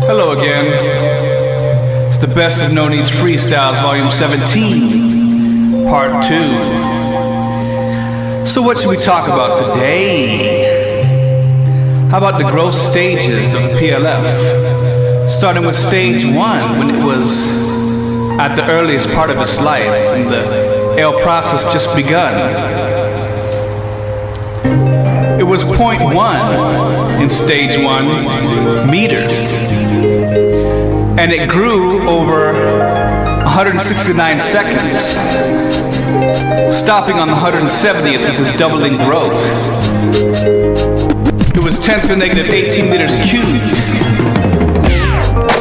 Hello again. It's the best of NoNeedz Freestyles, Volume 17, Part 2. So what should we talk about today? How about the growth stages of the PLF? Starting with stage 1, when it was at the earliest part of its life, and the L process just begun. It was 0.1 in stage 1 meters, and it grew over 169 seconds, stopping on the 170th with this doubling growth. It was 10 to the negative 18 meters cubed,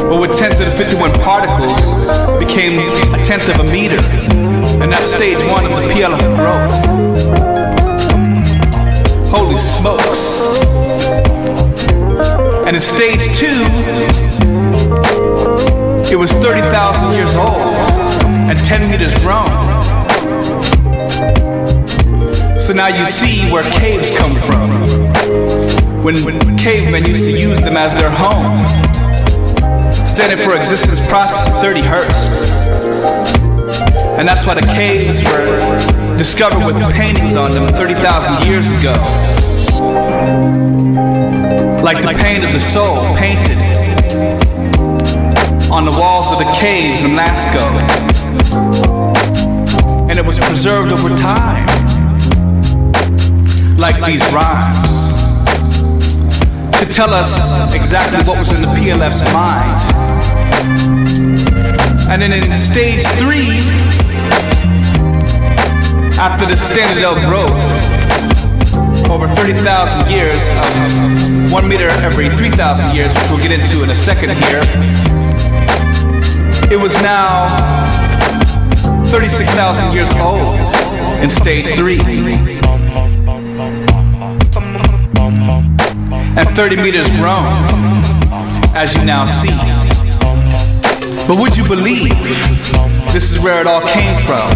but with 10 to the 51 particles, it became a tenth of a meter, and that's stage 1 of the PLF growth. Holy smokes. And in stage 2, it was 30,000 years old and 10 meters grown. So now you see where caves come from. When cavemen used to use them as their home. Standing for existence process at 30 hertz. And that's why the caves were discovered with paintings on them 30,000 years ago. Like the pain of the soul painted on the walls of the caves in Lascaux. And it was preserved over time. Like these rhymes. To tell us exactly what was in the PLF's mind. And then in stage 3, after the standard L growth, over 30,000 years, 1 meter every 3,000 years, which we'll get into in a second here, it was now 36,000 years old in stage 3. And 30 meters grown, as you now see. But would you believe this is where it all came from?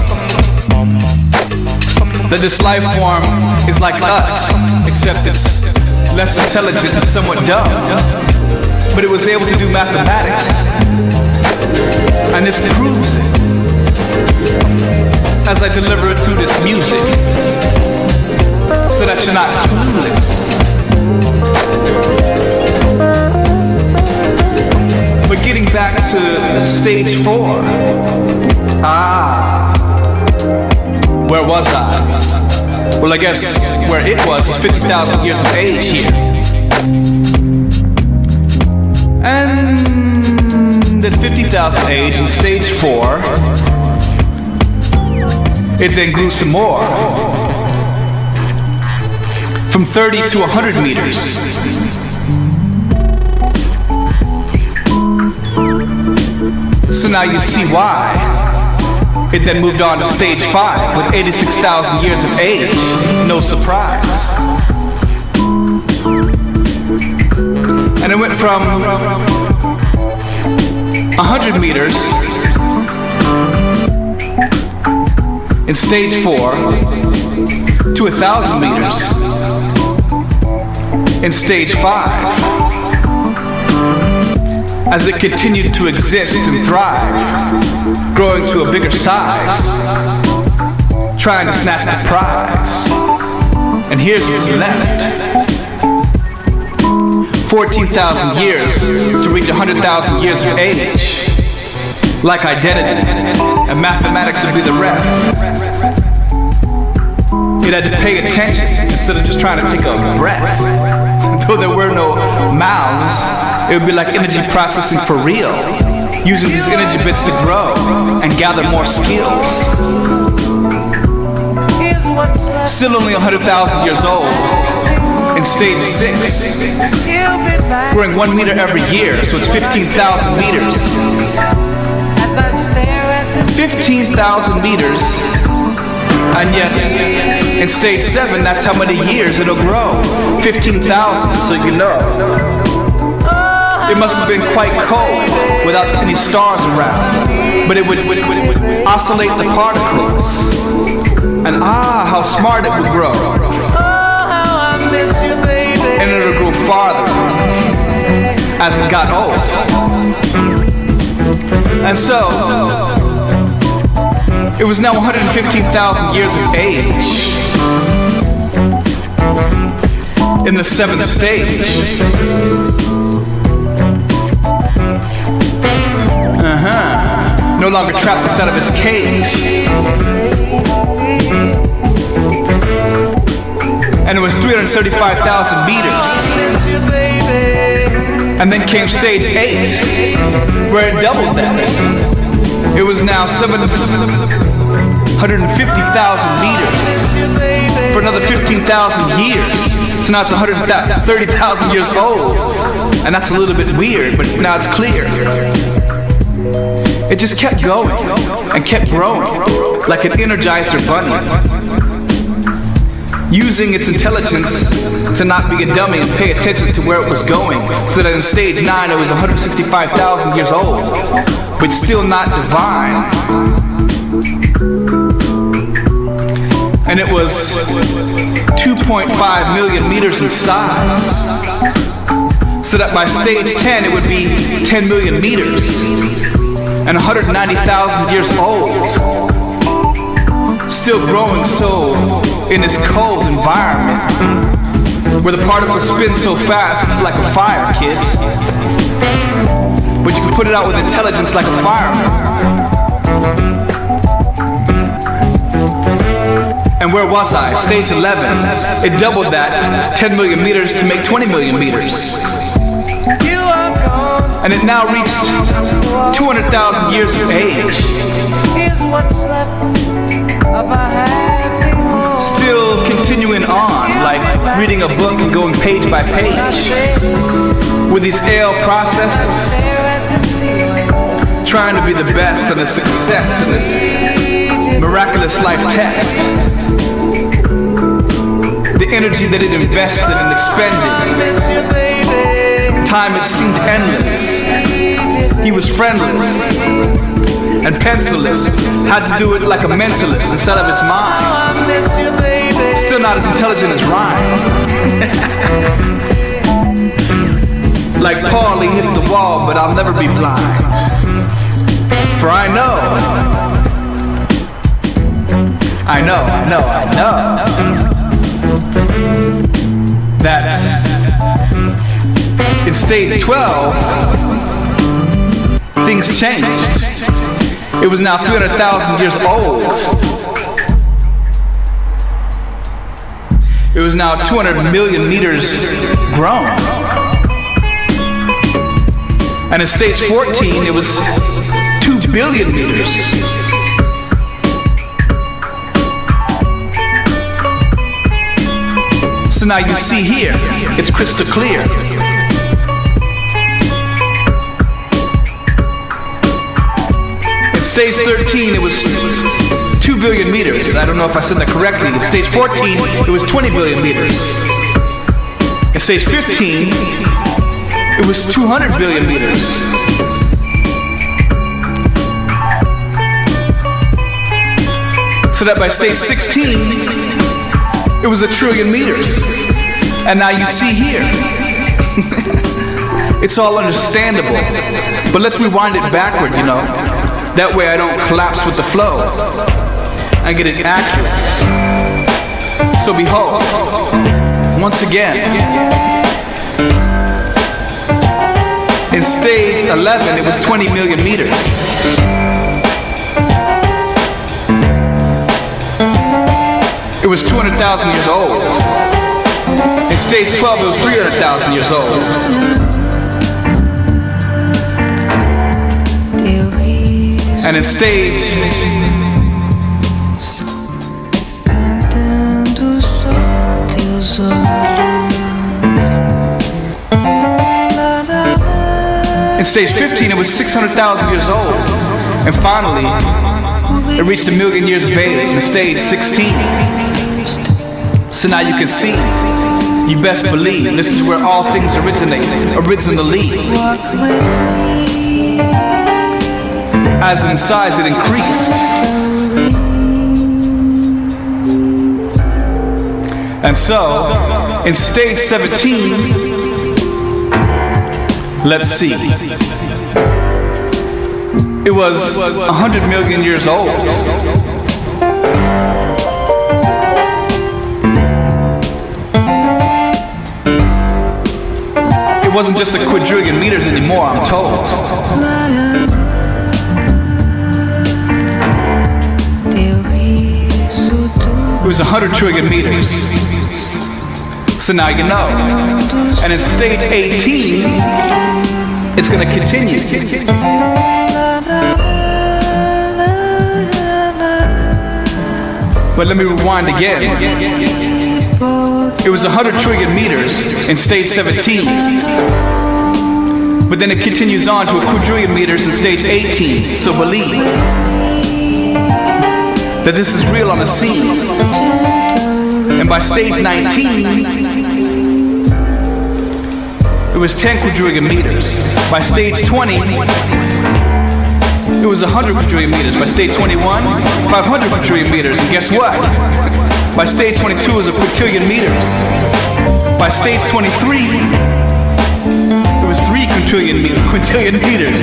That this life form is like us, except it's less intelligent and somewhat dumb. But it was able to do mathematics. And this proves it. As I deliver it through this music, so that you're not clueless. But getting back to stage 4. Where was I? Well, I guess where it was is 50,000 years of age here. And at 50,000 age in stage 4, it then grew some more. From 30 to 100 meters. So now you see why. It then moved on to stage 5 with 86,000 years of age. No surprise. And it went from 100 meters in stage 4 to 1,000 meters in stage 5. As it continued to exist and thrive, growing to a bigger size, trying to snatch the prize. And here's what's left. 14,000 years to reach 100,000 years of age. Like identity, and mathematics would be the ref. It had to pay attention instead of just trying to take a breath. Though there were no mouths, it would be like energy processing for real, using these energy bits to grow and gather more skills. Still only 100,000 years old in stage 6, growing 1 meter every year, so it's 15,000 meters. 15,000 meters, and yet in stage 7, that's how many years it'll grow. 15,000, so you know. It must have been quite cold without any stars around. But it would oscillate the particles. And how smart it would grow. And it'll grow farther as it got old. And so, it was now 115,000 years of age in the 7th stage. No longer trapped inside of its cage. And it was 335,000 meters. And then came stage 8, where it doubled that. It was now 750,000 meters for another 15,000 years. So now it's 130,000 years old. And that's a little bit weird, but now it's clear. It just kept going and kept growing like an Energizer bunny, using its intelligence to not be a dummy and pay attention to where it was going, so that in stage 9 it was 165,000 years old, but still not divine. And it was 2.5 million meters in size, so that by stage 10 it would be 10 million meters and 190,000 years old, still growing so in this cold environment where the particles spin so fast it's like a fire, kids. But you can put it out with intelligence like a fireman. And where was I? Stage 11. It doubled that, 10 million meters to make 20 million meters. And it now reached 200,000 years of age. Still continuing on, like reading a book and going page by page with these AL processes, trying to be the best and a success in this miraculous life test. The energy that it invested and expended, time it seemed endless. He was friendless and pencilless, had to do it like a mentalist instead of his mind. Still not as intelligent as Ryan. Like Paul, he hit the wall, but I'll never be blind. For I know that in stage 12, things changed. It was now 300,000 years old. It was now 200 million meters grown. And in stage 14, it was 2 billion meters. So now you see here, it's crystal clear. In stage 13, it was 2 billion meters. I don't know if I said that correctly. In stage 14, it was 20 billion meters. In stage 15, it was 200 billion meters. So that by stage 16, it was 1 trillion meters. And now you see here. It's all understandable. But let's rewind it backward, you know. That way I don't collapse with the flow. I get it accurate. So behold, once again, in stage 11, it was 20 million meters. It was 200,000 years old. In stage 12, it was 300,000 years old. And in stage in stage 15, it was 600,000 years old. And finally, it reached 1 million years of age in stage 16. So now you can see, you best believe, this is where all things originally. As in size it increased. And so, in stage 17, Let's see. It was 100 million years old. It wasn't just a quadrillion meters anymore, I'm told. It was 100 trillion meters. So now you know. And in stage 18, it's going to continue. But let me rewind again. It was 100 trillion meters in stage 17. But then it continues on to a quadrillion meters in stage 18. So believe that this is real on the scene. And by stage 19, it was 10 quadrillion meters. By stage 20, it was 100 quadrillion meters. By stage 21, 500 quadrillion meters. And guess what? By stage 22, it was a quintillion meters. By stage 23, it was 3 quintillion meters.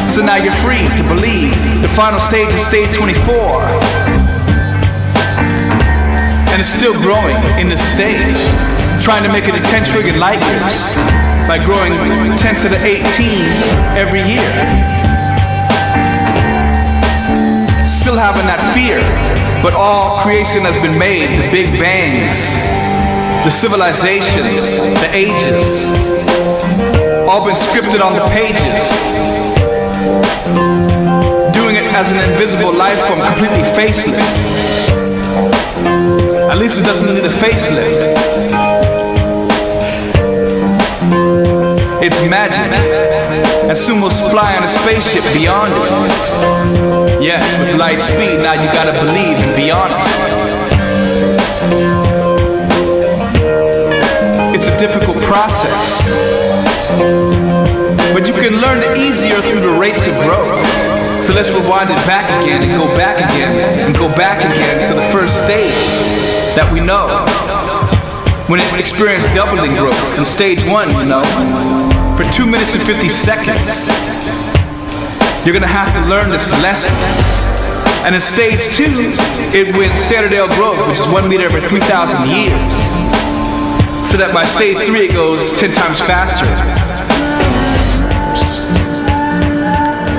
So now you're free to believe. The final stage is stage 24. And it's still growing in this stage, trying to make it to 10 trillion light years by growing 10 to the 18 every year. Still having that fear, but all creation has been made, the big bangs, the civilizations, the ages, all been scripted on the pages. Doing it as an invisible life form, completely faceless. At least it doesn't need a facelift. It's magic. And soon we'll fly on a spaceship beyond it. Yes, with light speed, now you gotta believe and be honest. It's a difficult process, but you can learn it easier through the rates of growth. So let's rewind it back again and go back again and go back again to the first stage that we know. When it experienced doubling growth in stage 1, you know, for 2 minutes and 50 seconds. You're gonna have to learn this lesson. And in stage 2, it went standard L growth, which is 1 meter every 3,000 years. So that by stage 3, it goes 10 times faster.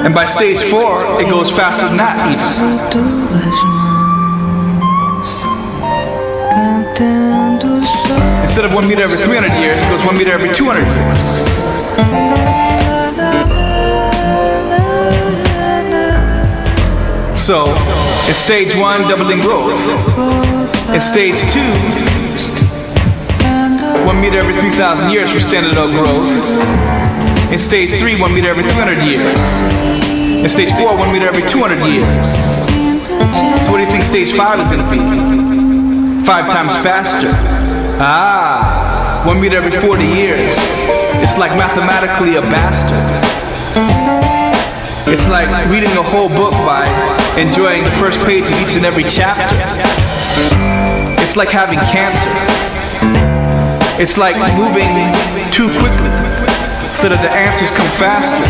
And by stage 4, it goes faster than that even. Instead of 1 meter every 300 years, it goes 1 meter every 200 years. So, in stage 1, doubling growth. In stage 2, 1 meter every 3,000 years for standard L growth. In stage 3, 1 meter every 300 years. In stage 4, 1 meter every 200 years. So what do you think stage 5 is going to be? 5 times faster. 1 meter every 40 years. It's like mathematically a bastard. It's like reading a whole book by enjoying the first page of each and every chapter. It's like having cancer. It's like moving too quickly so that the answers come faster.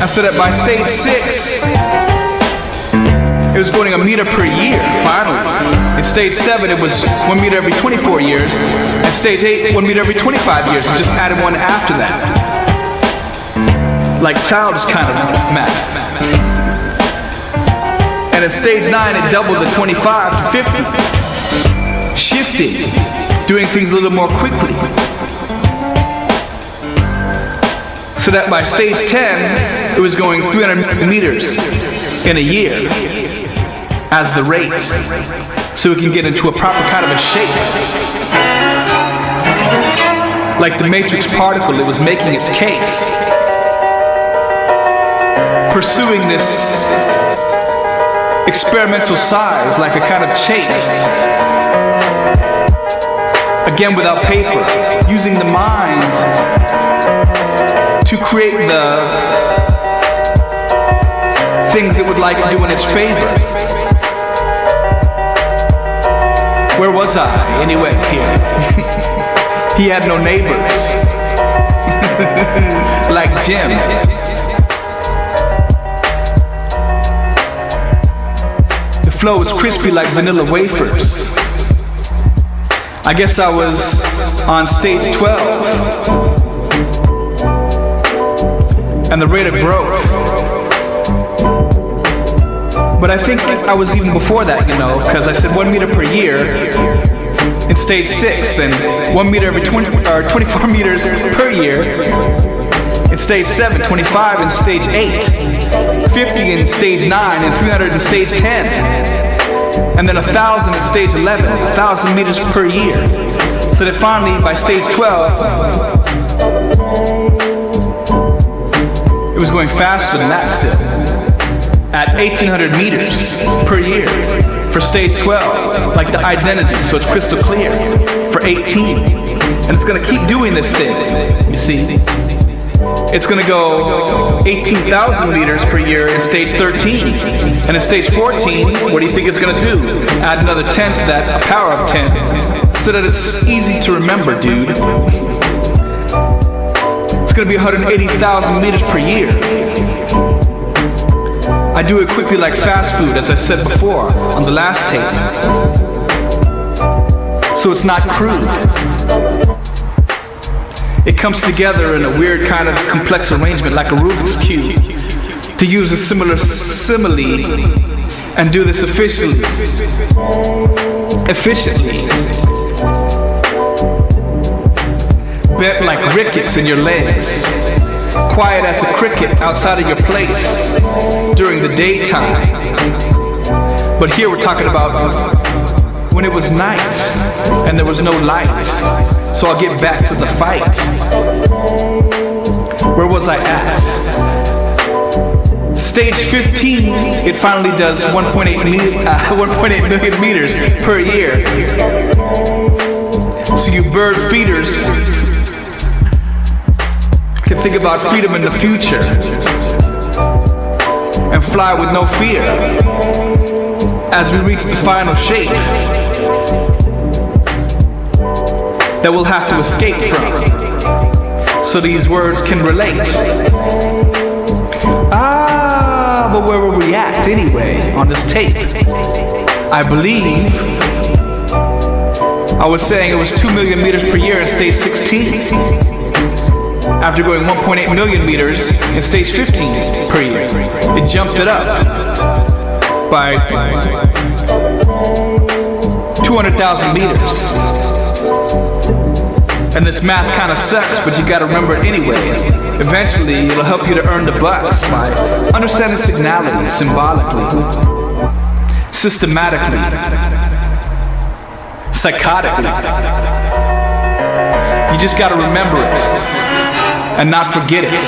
And so that by stage 6, it was going 1 meter per year, finally. In stage 7, it was 1 meter every 24 years. And stage 8, 1 meter every 25 years. And just added one after that. Like childish kind of math. And at stage 9, it doubled to 25 to 50. Shifting, doing things a little more quickly. So that by stage 10, it was going 300 meters in a year as the rate, so it can get into a proper kind of a shape. Like the matrix particle, it was making its case, pursuing this experimental size like a kind of chase. Again, without paper, using the mind to create the things it would like to do in its favor. Where was I? Anyway, here. He had no neighbors. gym. The flow was crispy like vanilla wafers. I guess I was on stage 12. And the rate of growth. But I think I was even before that, because I said 1 meter per year in stage 6, then 1 meter every 24 meters per year in stage 7, 25 in stage 8, 50 in stage 9, and 300 in stage 10, and then 1,000 in stage 11, 1,000 meters per year. So that finally, by stage 12, it was going faster than that still, at 1,800 meters per year for stage 12, like the identity, so it's crystal clear, for 18. And it's gonna keep doing this thing, you see. It's gonna go 18,000 meters per year in stage 13. And in stage 14, what do you think it's gonna do? Add another 10 to that, a power of 10, so that it's easy to remember, dude. It's gonna be 180,000 meters per year. I do it quickly like fast food, as I said before on the last tape. So it's not crude. It comes together in a weird kind of complex arrangement like a Rubik's Cube. To use a similar simile and do this efficiently. Bent like rickets in your legs. Quiet as a cricket outside of your place during the daytime. But here we're talking about when it was night and there was no light. So I'll get back to the fight. Where was I at? Stage 15, it finally does 1.8 million meters per year. So you bird feeders can think about freedom in the future and fly with no fear as we reach the final shape that we'll have to escape from, so these words can relate. But where were we at anyway on this tape? I believe I was saying it was 2 million meters per year in stage 16. After going 1.8 million meters in stage 15 per year, it jumped it up by 200,000 meters. And this math kind of sucks, but you gotta remember it anyway. Eventually, it'll help you to earn the bucks by understanding signality, symbolically, systematically, psychotically. You just gotta remember it and not forget it.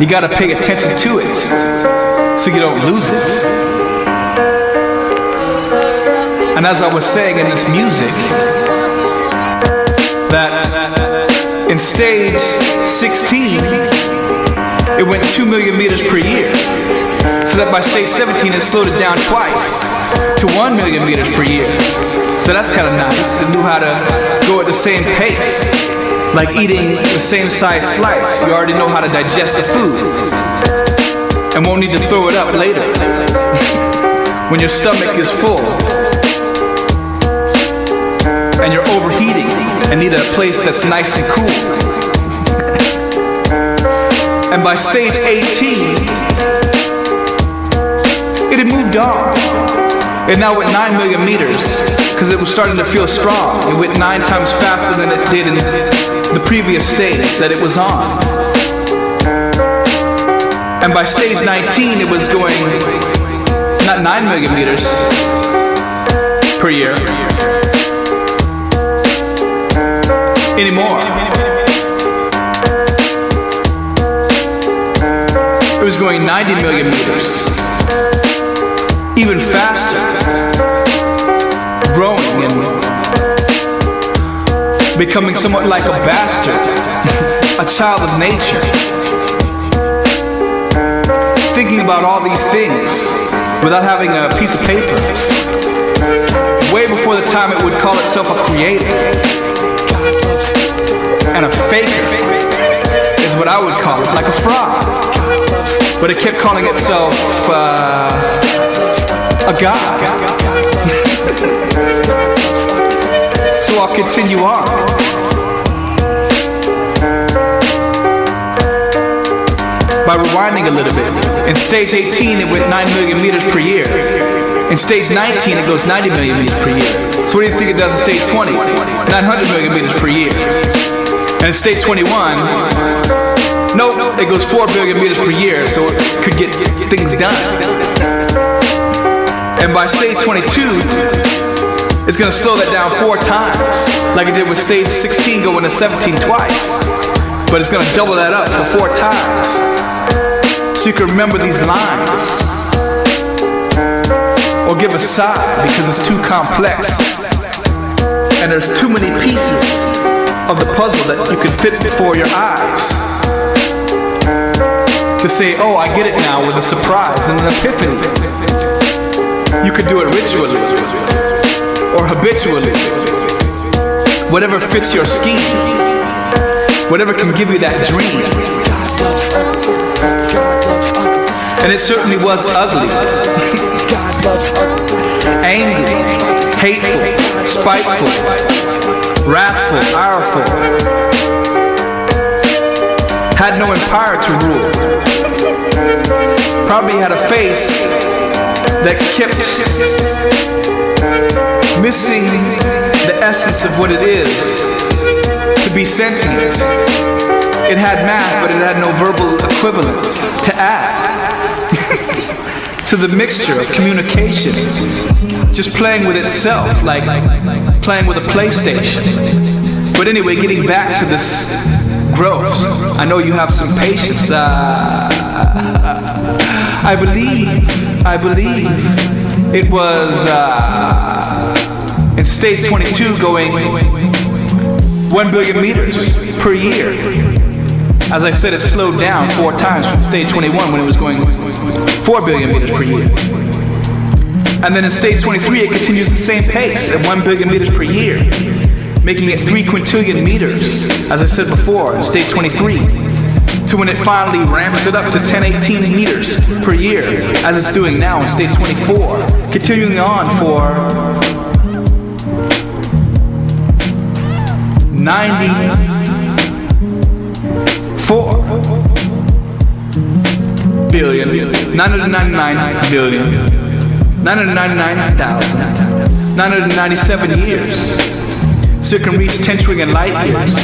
You gotta pay attention to it so you don't lose it. And as I was saying in this music, that in stage 16, it went 2 million meters per year. So that by stage 17, it slowed it down twice to 1 million meters per year. So that's kind of nice. It knew how to go at the same pace, like eating the same size slice. You already know how to digest the food and won't need to throw it up later when your stomach is full and you're overheating and need a place that's nice and cool. And by stage 18, it had moved on. It now went 9 million meters because it was starting to feel strong. It went 9 times faster than it did in the previous stage that it was on. And by stage 19, it was going not 9 million meters per year anymore. It was going 90 million meters, even faster, growing and becoming somewhat like a bastard, a child of nature, thinking about all these things without having a piece of paper, way before the time it would call itself a creator and a faker. I would call it, like a frog. But it kept calling itself a god. So I'll continue on. By rewinding a little bit. In stage 18, it went 9 million meters per year. In stage 19, it goes 90 million meters per year. So what do you think it does in stage 20? 900 million meters per year. And in stage 21, nope, it goes 4 billion meters per year, so it could get things done. And by stage 22, it's gonna slow that down 4 times, like it did with stage 16 going to 17 twice. But it's gonna double that up for 4 times. So you can remember these lines. Or give a sigh because it's too complex. And there's too many pieces of the puzzle that you can fit before your eyes. To say, oh, I get it now, with a surprise and an epiphany. You could do it ritually or habitually. Whatever fits your scheme. Whatever can give you that dream. And it certainly was ugly. Angry, hateful, spiteful, wrathful, ireful. Had no empire to rule. Probably had a face that kept missing the essence of what it is to be sentient. It had math, but it had no verbal equivalent to add to the mixture of communication. Just playing with itself, like playing with a PlayStation. But anyway, getting back to this growth, I know you have some patience. I believe it was in stage 22 going 1 billion meters per year. As I said, it slowed down 4 times from stage 21 when it was going 4 billion meters per year. And then in stage 23, it continues the same pace at 1 billion meters per year, making it 3 quintillion meters, as I said before, in stage 23, to when it finally ramps it up to 1018 meters per year, as it's doing now in stage 24, continuing on for 94 billion, 999 billion, 999,997 years. So it can reach 10 trillion light years.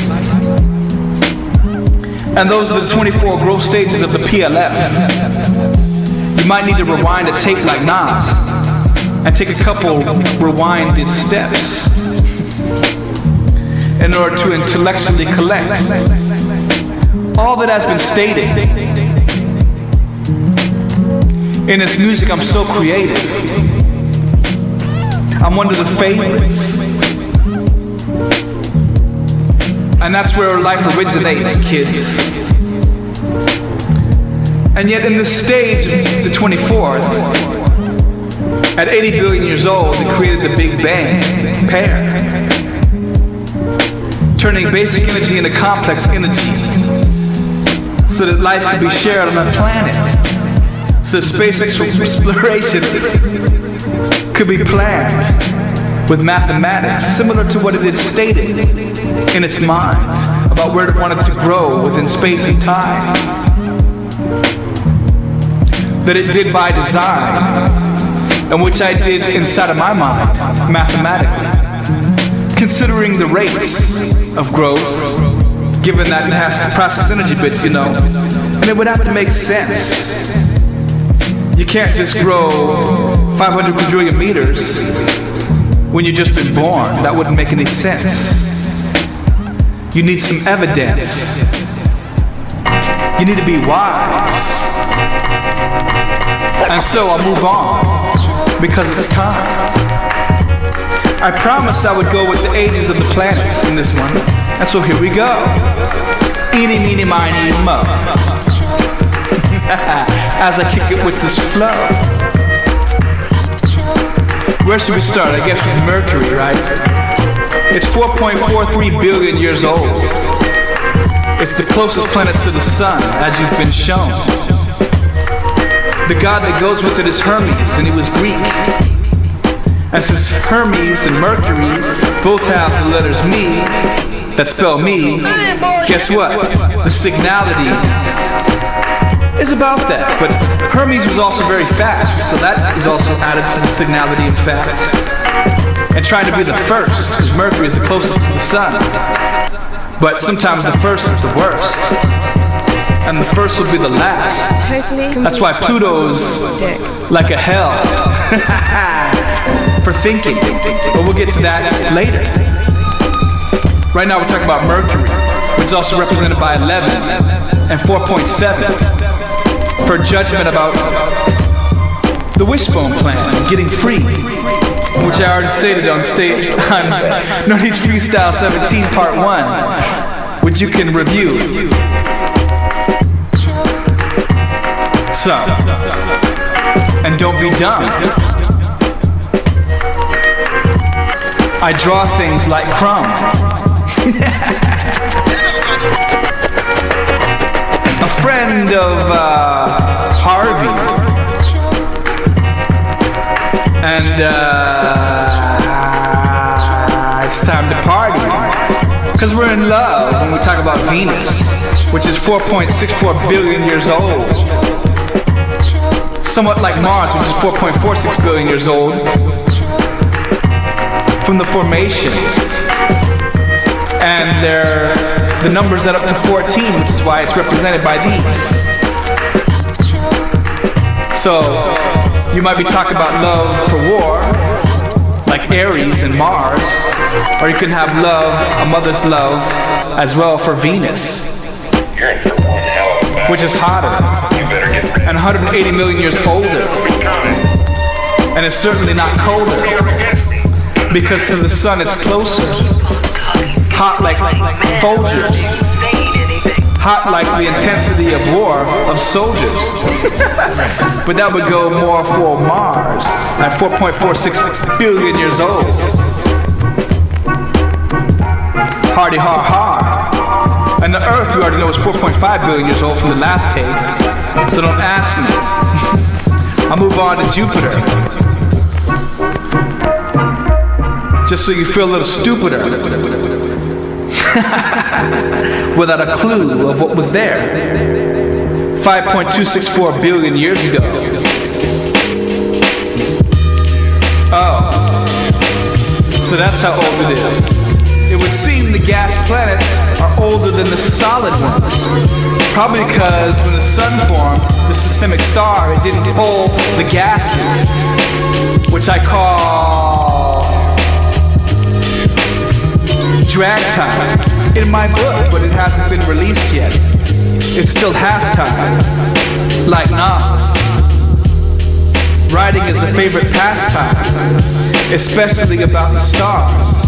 And those are the 24 growth stages of the PLF. You might need to rewind a tape like Nas and take a couple rewinded steps in order to intellectually collect all that has been stated. In this music, I'm so creative. I'm one of the favorites. And that's where life originates, kids. And yet in this stage, the 24th, at 80 billion years old, it created the Big Bang pair, turning basic energy into complex energy, so that life could be shared on a planet, so that space exploration could be planned with mathematics, similar to what it had stated in its mind about where it wanted to grow within space and time. That it did by design, and which I did inside of my mind, mathematically, considering the rates of growth, given that it has to process energy bits, you know, and it would have to make sense. You can't just grow 500 quadrillion meters when you've just been born. That wouldn't make any sense. You need some evidence. You need to be wise. And so I'll move on, because it's time. I promised I would go with the ages of the planets in this one, and so here we go. Eeny, meeny, miny, mo. As I kick it with this flow. Where should we start? I guess with Mercury, right? It's 4.43 billion years old. It's the closest planet to the sun, as you've been shown. The god that goes with it is Hermes, and he was Greek. And since Hermes and Mercury both have the letters me, that spell me, guess what? The signality is about that. But Hermes was also very fast, so that is also added to the signality of fact. And trying to be the first, because Mercury is the closest to the sun. But sometimes the first is the worst. And the first will be the last. That's why Pluto's like a hell for thinking. But we'll get to that later. Right now we're talking about Mercury, which is also represented by 11 and 4.7 for judgment about the wishbone plan and getting free, which I already stated on stage on NoNeedz Freestyle 17 Part 1, which you can review. So, and don't be dumb. I draw things like crumb. A friend of Harvey, and it's time to party, because we're in love when we talk about Venus, which is 4.64 billion years old. Somewhat like Mars, which is 4.46 billion years old, from the formation. And the numbers add up to 14, which is why it's represented by these. So, you might be talking about love for war, like Aries and Mars, or you can have love, a mother's love, as well for Venus, which is hotter and 180 million years older, and it's certainly not colder, because to the sun it's closer, hot like Folgers, hot like the intensity of war of soldiers. But that would go more for Mars at 4.46 billion years old. Hardy har har. And the Earth, you already know, is 4.5 billion years old from the last tape, so don't ask me. I'll move on to Jupiter, just so you feel a little stupider, without a clue of what was there 5.264 billion years ago. Oh, so that's how old it is. It would seem the gas planets are older than the solid ones. Probably because when the sun formed, the systemic star, it didn't pull the gases, which I call drag time in my book, but it hasn't been released yet. It's still halftime, like Nas. Writing is a favorite pastime, especially about the stars.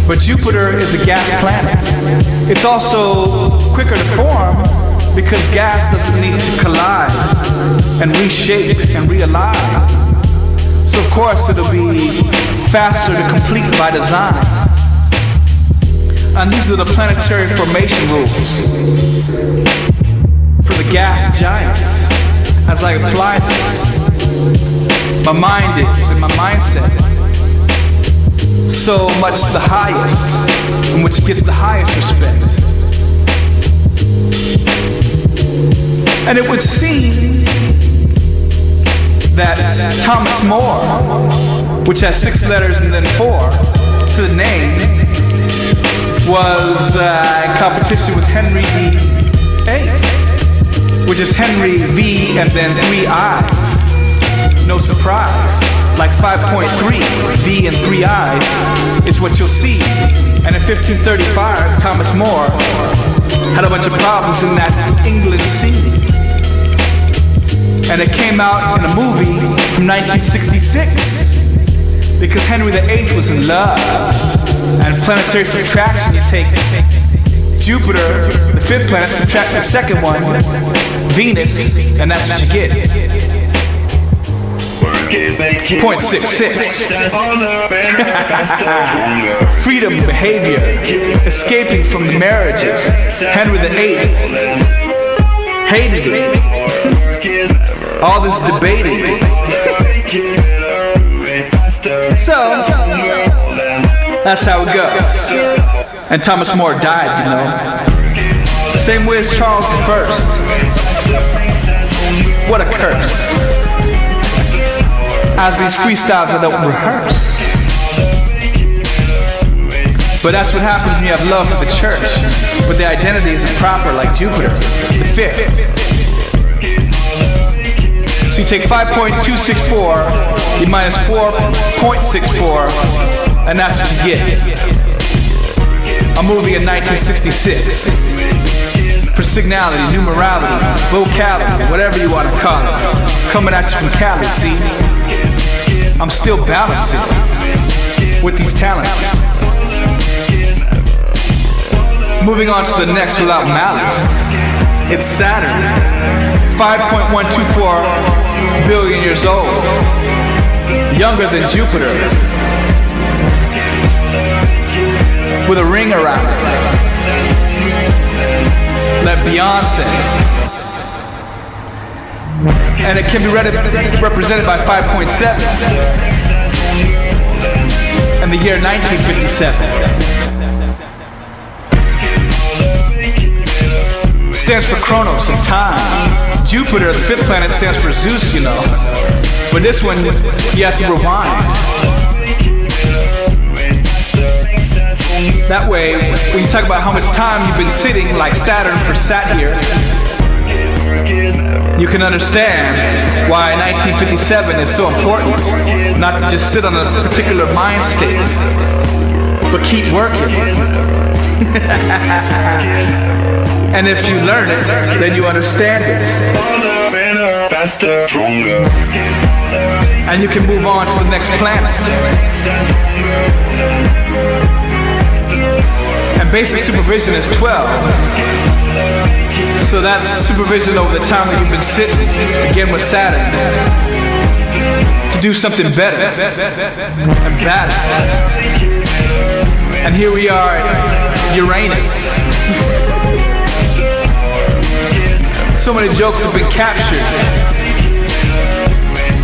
But Jupiter is a gas planet. It's also quicker to form because gas doesn't need to collide and reshape and realign. So of course it'll be faster to complete by design. And these are the planetary formation rules for the gas giants. As I apply this, my mind is and my mindset so much the highest, and which gets the highest respect. And it would seem that Thomas More, which has 6 letters and then 4 to the name, was in competition with Henry VIII, which is Henry V and then 3 I's. No surprise, like 5.3 V and 3 I's is what you'll see. And in 1535, Thomas More had a bunch of problems in that England scene. And it came out in a movie from 1966 because Henry VIII was in love. And planetary subtraction, you take Jupiter, the 5th planet, subtract the 2nd one, Venus, and that's what you get. .66. Freedom behavior, escaping from the marriages. Henry VIII hated it. All this debating. So, that's how it goes. And Thomas More died, you know. Same way as Charles I. What a curse. As these freestyles I don't rehearse. But that's what happens when you have love for the church, but the identity isn't proper like Jupiter, the fifth. So you take 5.264, you minus 4.64, and that's what you get. A movie in 1966. For signality, numerality, vocality, whatever you want to call it. Coming at you from Cali, see? I'm still balancing with these talents. Moving on to the next without malice. It's Saturn, 5.124 billion years old. Younger than Jupiter. With a ring around it. Like Beyonce. And it can be represented by 5.7 and the year 1957. Stands for Chronos and time. Jupiter, the fifth planet, stands for Zeus, you know. But this one, you have to rewind. That way, when you talk about how much time you've been sitting, like Saturn for sat here, you can understand why 1957 is so important. Not to just sit on a particular mind state, but keep working. And if you learn it, then you understand it. And you can move on to the next planet. And basic supervision is 12. So that's supervision over the time that you've been sitting, again with Saturn, to do something better and better. And here we are at Uranus. So many jokes have been captured,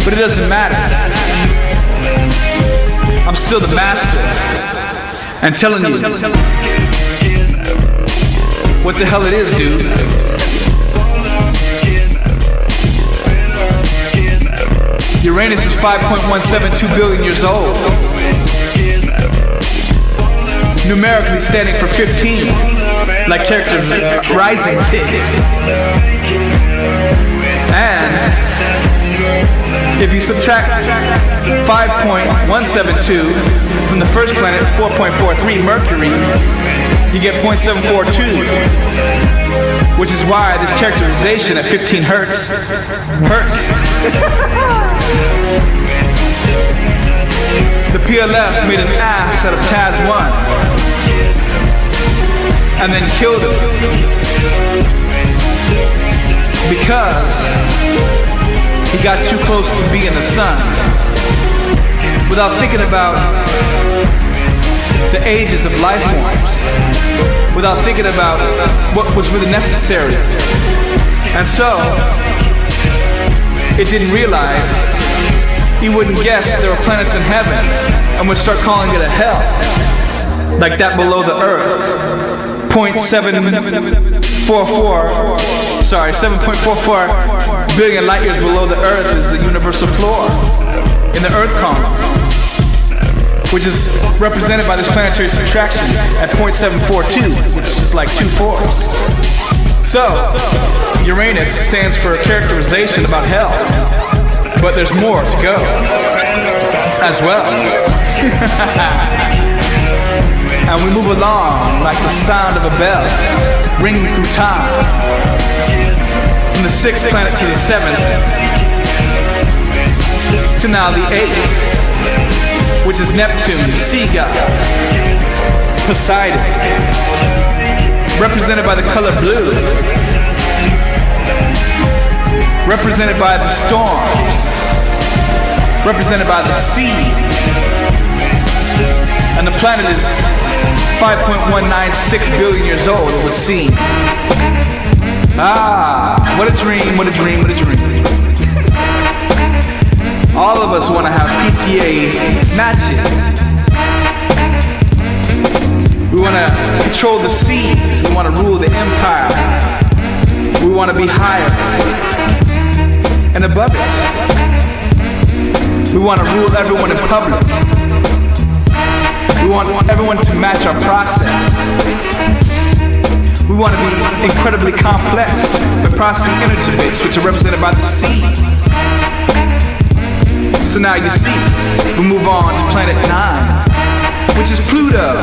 but it doesn't matter. I'm still the master. And telling you what the hell it is, dude. Uranus is 5.172 billion years old. Numerically standing for 15, like characters rising things. And if you subtract 5.172 from the first planet, 4.43 Mercury, you get 0.742, which is why this characterization at 15 hertz hurts. The PLF made an ass out of Taz 1 and then killed him because he got too close to being the sun without thinking about the ages of life forms, without thinking about what was really necessary. And so, it didn't realize, he wouldn't guess that there were planets in heaven and would start calling it a hell. Like that below the earth. 7.44 billion light years below the earth is the universal floor in the earth column, which is represented by this planetary subtraction at 0.742, which is like 2 fours. So, Uranus stands for a characterization about hell, but there's more to go as well. And we move along like the sound of a bell, ringing through time. From the 6th planet to the 7th, to now the 8th, which is Neptune, the sea god, Poseidon, represented by the color blue, represented by the storms, represented by the sea. And the planet is 5.196 billion years old, it would seem. Ah, what a dream, what a dream, what a dream. All of us want to have PTA matches. We want to control the seas. We want to rule the empire. We want to be higher and above it. We want to rule everyone in public. We want everyone to match our process. We want to be incredibly complex by processing energy bits, which are represented by the sea. So now you see, we move on to planet 9, which is Pluto.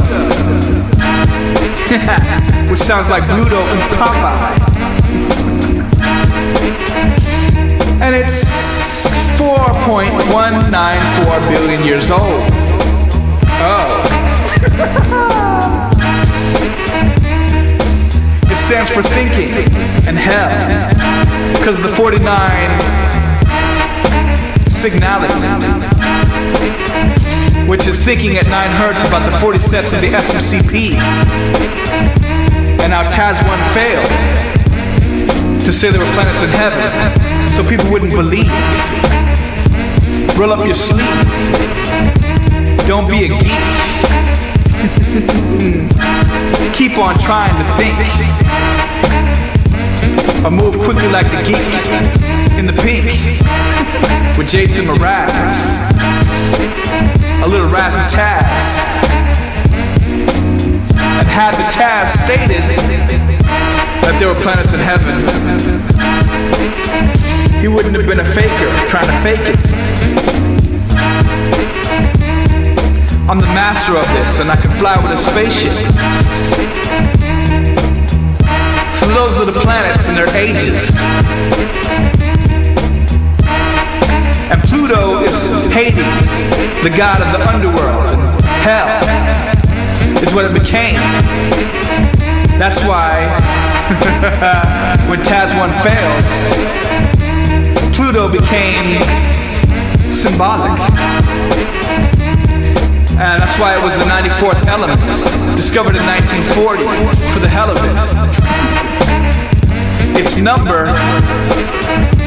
Which sounds like Pluto from Popeye. And it's 4.194 billion years old. Oh. It stands for thinking and hell, because of the 49 signality, which is thinking at 9 hertz about the 40 sets of the SMCP. And now TAS1 failed to say there were planets in heaven, so people wouldn't believe. Roll up your sleeve. Don't be a geek. Keep on trying to think. Or move quickly like the geek in the pink with Jason Mraz. A little razzmatazz. And had the Taz stated that there were planets in heaven, he wouldn't have been a faker trying to fake it. I'm the master of this, and I can fly with a spaceship. So those are the planets and their ages. And Pluto is Hades, the god of the underworld. Hell is what it became. That's why when TAS1 failed, Pluto became symbolic. And that's why it was the 94th element, discovered in 1940 for the hell of it. Its number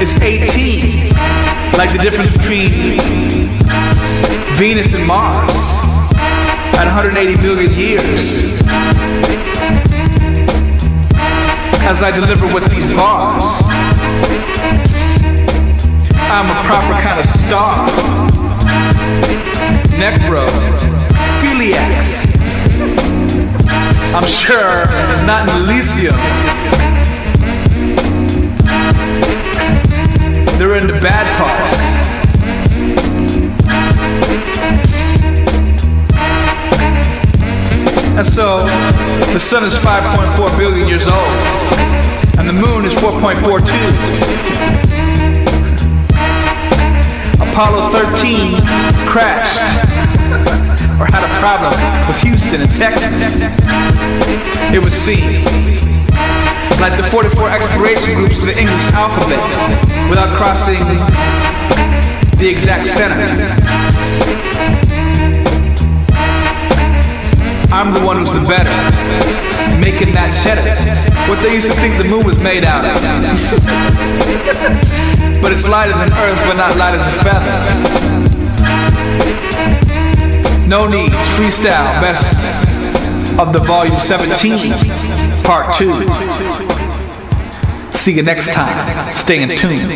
is 18, like the difference between Venus and Mars at 180 million years. As I deliver with these bars, I'm a proper kind of star. Necrophiliacs. I'm sure not in Elysium. They're in the bad parts. And so, the sun is 5.4 billion years old, and the moon is 4.42. Apollo 13 crashed, or had a problem with Houston and Texas. It would seem like the 44 exploration groups of the English alphabet without crossing the exact center. I'm the one who's the better, making that cheddar. What they used to think the moon was made out of. But it's lighter than Earth, but not light as a feather. NoNeedz, Freestyle, best of the volume 17, part 2. See you next time. Stay in tune.